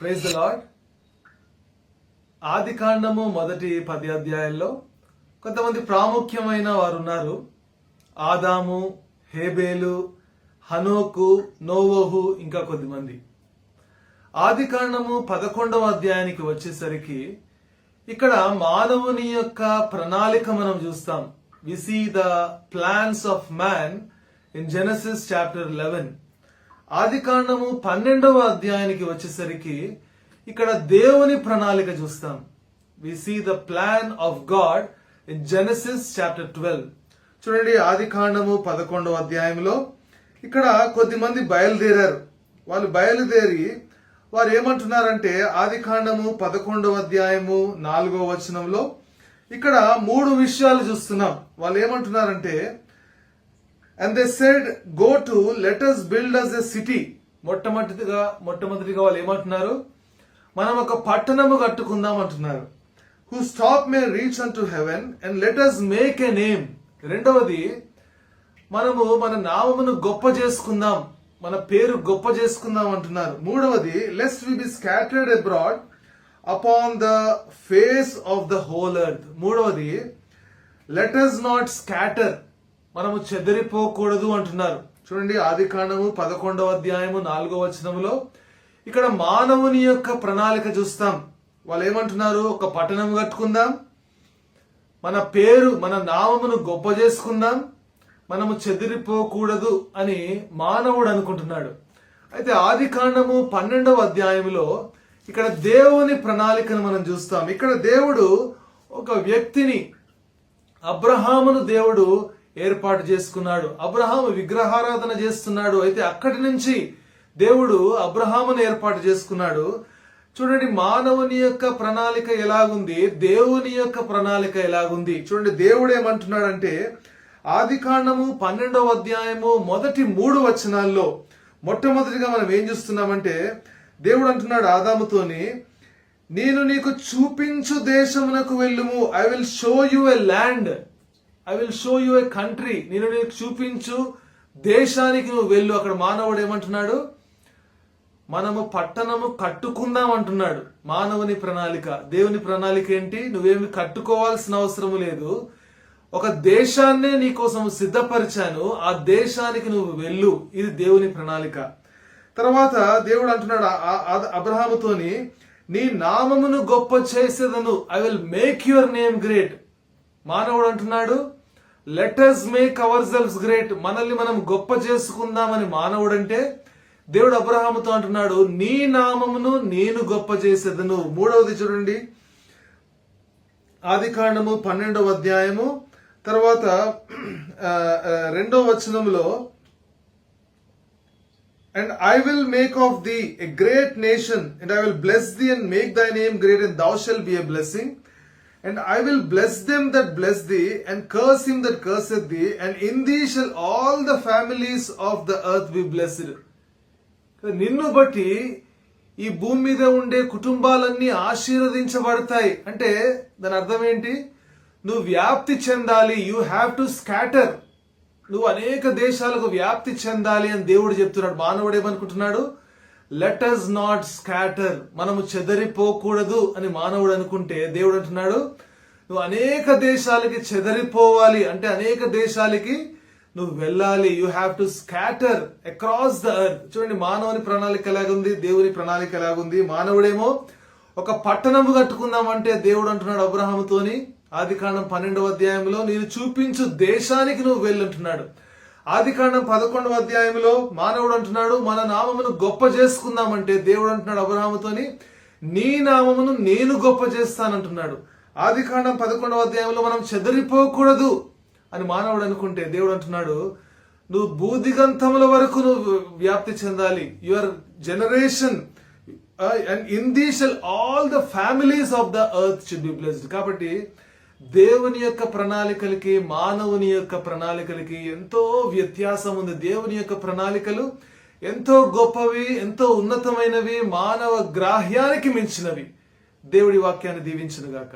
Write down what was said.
Praise the lord. ఆదికాండము మొదటి 10 అధ్యాయాల్లో కొంతమంది ప్రాముఖ్యమైన వారు ఉన్నారు. ఆదాము, హేబేలు, హనోకు, నోవహు, ఇంకా కొద్దిమంది. ఆదికాండము 11వ అధ్యాయానికి వచ్చేసరికి ఇక్కడ మానవుని యొక్క ప్రణాళిక మనం చూస్తాం. We see the plans of man in Genesis chapter 11. ఆదికాండము 12వ అధ్యాయానికి వచ్చేసరికి ఇక్కడ దేవుని ప్రణాళిక చూస్తాం. We see the plan of God in Genesis chapter 12. చూడండి, ఆదికాండము 11వ అధ్యాయంలో ఇక్కడ కొద్దిమంది బయలుదేరారు. వాళ్ళు బయలుదేరి వారు ఏమంటున్నారంటే ఆదికాండము 11వ అధ్యాయము 4వ వచనంలో ఇక్కడ 3 విషయాలు చూస్తున్నాం. వాళ్ళు ఏమంటున్నారంటే, and they said, go to, let us build us a city. మొట్టమొదటిగా వాళ్ళు ఏమంటున్నారు? మనం ఒక పట్టణము కట్టుకుందాం అంటున్నారు. whose top may reach unto heaven and let us make a name. రెండవది, మనము మన నామమును గొప్ప చేసుకుందాం, మన పేరు గొప్ప చేసుకుందాం అంటున్నారు. మూడవది, lest we be scattered abroad upon the face of the whole earth. మూడవది, let us not scatter, మనము చెదిరిపోకూడదు అంటున్నారు. చూడండి, ఆదికాండము 11వ అధ్యాయము 4వ వచనంలో ఇక్కడ మానవుని యొక్క ప్రణాళిక చూస్తాం. వాళ్ళు ఏమంటున్నారు? ఒక పట్టణం కట్టుకుందాం, మన పేరు మన నామమును గొప్ప చేసుకుందాం, మనము చెదిరిపోకూడదు అని మానవుడు అనుకుంటున్నాడు. అయితే ఆదికాండము 12వ అధ్యాయంలో ఇక్కడ దేవుని ప్రణాళికను మనం చూస్తాం. ఇక్కడ దేవుడు ఒక వ్యక్తిని, అబ్రహామును దేవుడు ఏర్పాటు చేసుకున్నాడు. అబ్రహాము విగ్రహారాధన చేస్తున్నాడు. అయితే అక్కడి నుంచి దేవుడు అబ్రహామును ఏర్పాటు చేసుకున్నాడు. చూడండి, మానవుని యొక్క ప్రణాళిక ఎలాగుంది, దేవుని యొక్క ప్రణాళిక ఎలాగుంది. చూడండి, దేవుడు ఏమంటున్నాడంటే ఆదికాండము 12వ అధ్యాయము మొదటి 3 వచనాల్లో మొట్టమొదటిగా మనం ఏం చూస్తున్నామంటే, దేవుడు అంటున్నాడు ఆదాముతోని, నేను నీకు చూపించు దేశమునకు వెళ్ళుము, I will show you a land, I will show you a country. నేను నీకు చూపించు దేశానికి నువ్వు వెళ్ళు. అక్కడ మానవుడు ఏమంటున్నాడు? మనము పట్టణము కట్టుకుందాం అంటున్నాడు. మానవుని ప్రణాళిక. దేవుని ప్రణాళిక ఏంటి? నువ్వేమి కట్టుకోవాల్సిన అవసరం లేదు, ఒక దేశాన్నే నీ కోసం సిద్ధపరిచాను, ఆ దేశానికి నువ్వు వెళ్ళు. ఇది దేవుని ప్రణాళిక. తర్వాత దేవుడు అంటున్నాడు అబ్రహాముతోని, నీ నామమును గొప్ప చేసేదను, I will make your name great. మానవుడు అంటున్నాడు, let us make our selves great, మనల్ని మనం గొప్ప చేసుకుందామని మానవుడు అంటే, దేవుడు అబ్రహాముతో అంటున్నాడు, నీ నామమును నేను గొప్ప చేసేదను. మూడవది చూడండి, ఆదికాండము 12వ అధ్యాయము తర్వాత 2వ వచనంలో, and I will make of thee a great nation, and I will bless thee and make thy name great, and thou shalt be a blessing. And I will bless them that bless thee, and curse him that curseth thee, and in thee shall all the families of the earth be blessed. నిన్ను బట్టి ఈ భూమి మీద ఉండే కుటుంబాలన్నీ ఆశీర్వదించబడతాయి. అంటే దాని అర్థం ఏంటి? నువ్వు వ్యాప్తి చెందాలి, యూ హ్యావ్ టు స్కాటర్, నువ్వు అనేక దేశాలకు వ్యాప్తి చెందాలి అని దేవుడు చెప్తున్నాడు. మానవుడు ఏమనుకుంటున్నాడు? లెట్ us నాట్ స్కాటర్, మనము చెదరిపోకూడదు అని మానవుడు అనుకుంటే, దేవుడు అంటున్నాడు నువ్వు అనేక దేశాలకి చెదరిపోవాలి, అంటే అనేక దేశాలకి నువ్వు వెళ్ళాలి. You have to scatter across the earth. చూడండి, మానవుని ప్రణాళిక ఎలాగుంది, దేవుని ప్రణాళిక ఎలాగుంది. మానవుడేమో ఒక పట్టణము కట్టుకుందామంటే దేవుడు అంటున్నాడు అబ్రహాముతోని ఆదికాండం 12వ అధ్యాయంలో, నేను చూపించు దేశానికి నువ్వు వెళ్ళంటున్నాడు. ఆదికాండం 11వ అధ్యాయంలో మానవుడు అంటున్నాడు మన నామమును గొప్ప చేసుకుందామంటే దేవుడు అంటున్నాడు అబ్రహాముతోని, నీ నామమును నేను గొప్ప చేస్తానంటున్నాడు. ఆదికాండం 11వ అధ్యాయంలో మనం చెదరిపోకూడదు అని మానవుడు అనుకుంటే దేవుడు అంటున్నాడు నువ్వు భూదిగంతముల వరకు నువ్వు వ్యాప్తి చెందాలి. Your generation and in the shall all the families of the earth should be blessed. కాబట్టి దేవుని యొక్క ప్రణాళికలకి మానవుని యొక్క ప్రణాళికలకి ఎంతో వ్యత్యాసం ఉంది. దేవుని యొక్క ప్రణాళికలు ఎంతో గొప్పవి, ఎంతో ఉన్నతమైనవి, మానవ గ్రాహ్యానికి మించినవి. దేవుడి వాక్యాన్ని దీవించును గాక.